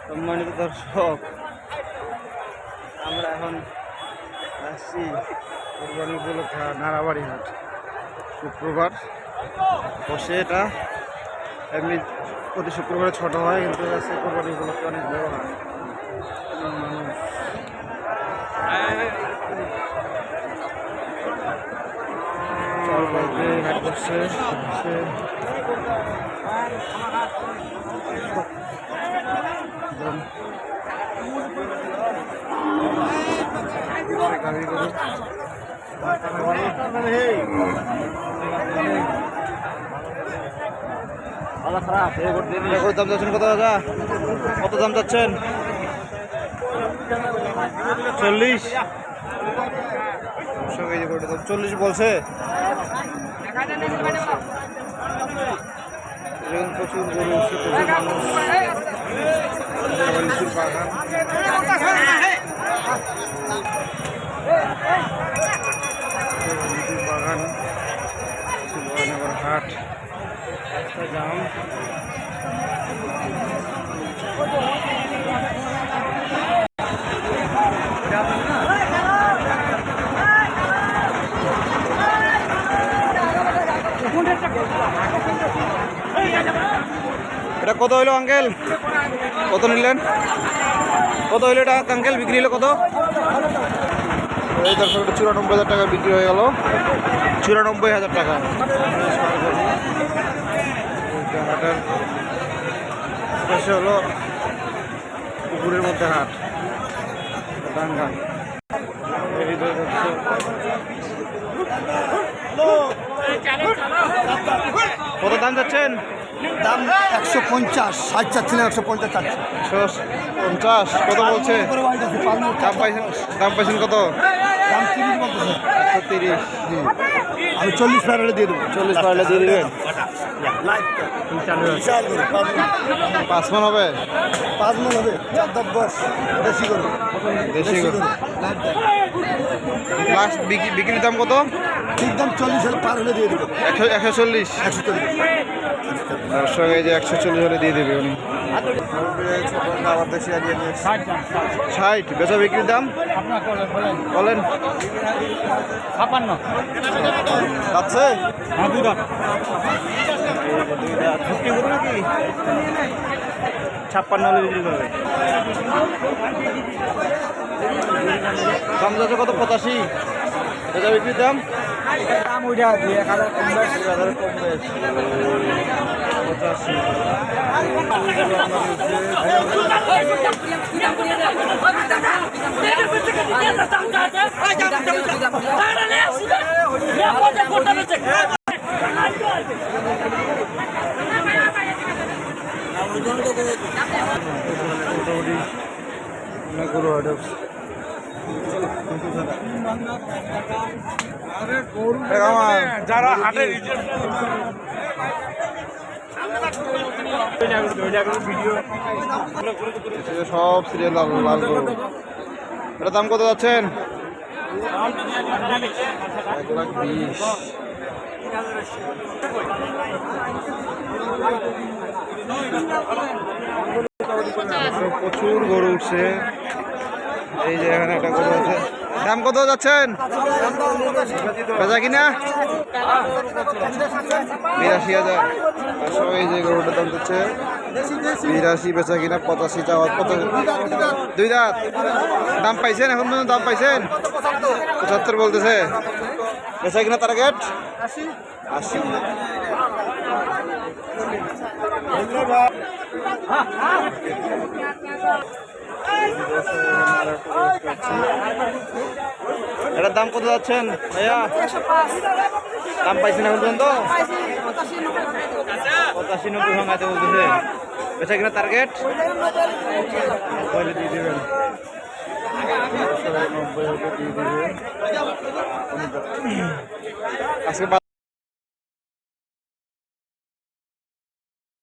সম্মানিত দর্শক, আমরা এখন আসছি কোরবানি উপলক্ষে নাড়াবাড়ি হাট। শুক্রবার বসে, এটা এমনি প্রতি শুক্রবারে ছোট হয়, কিন্তু আজকে কোরবানি উপলক্ষে অনেক বড় হয়। মানুষ হাট করছে। গাড়ি গরু দাম যাচ্ছেন কত? দাদা কত দাম যাচ্ছেন? 40। 40 বলছে। প্রচুর গরু উঠছে, প্রচুর মানুষ। লিচুর বাগান, লিচুর বাগান, আবার হাট, রাস্তা জাম। এটা কত হইলো আঙ্কেল? কত নিলেন? কত হইলো এটা আঙ্কেল? বিক্রি হলো কত? এই দর্শক, 94,000 টাকা বিক্রি হয়ে গেল। 94,000 টাকা। হাটের পাশে হলো পুকুরের মধ্যে হাট, ডাঙ্গা। কত দাম যাচ্ছেন? দাম 150, 60 চাচ্ছিলেন, 150 চাচ্ছি। 150 কত বলছে? দাম পাইছেন কত? দাম 30 বলতেছে। 130। আমি 40 পারলে দিয়ে দেবো। 40 পারলে দিয়ে দেবেন। 5 মন হবে? 5 মন হবে। 10 বেশি করবো, বেশি করবো। লাস্ট বিক্রির দাম কত? ঠিক দাম 40 হলে পার হলে দিয়ে দেবো। 140। 140। দর্শক, এই যে 140 হলে দিয়ে দেবে উনি। আবার দেখছি 60। বেচা বিক্রির দাম বলেন? 56 যাচ্ছে নাকি 56 হলে বিক্রি করবে। দাম যাচ্ছে কত? 85। বেচা বিক্রির দাম? দাম ওইটা 2000 কম বেশ। 2000 কম বেশ। 85। যারা হাটের সব সিরিয়াল লাল লাল গরু। এটার দাম কত যাচ্ছেন? 1,20,000। প্রচুর গরু উঠছে। এই যে এখানে একটা গরু আছে। দাম কত যাচ্ছেন? বেচা কিনা 82,000। এই যে গরুটার দাম যাচ্ছে 82, বেচা কিনা 85 চাওয়া। কত? 2 দাঁত। দাম পাইছেন? এখন পর্যন্ত দাম পাইছেন? 75 বলতেছে। বেচা কিনা টার্গেট 80। এটার দাম কত যাচ্ছেন ভাইয়া? দাম পাইছেন এখন পর্যন্ত? 85-90 ভাঙাতে বলতেছে। বেচা কিনা টার্গেট দিয়ে দেবেন। 90 দিয়ে দেবেন আজকে।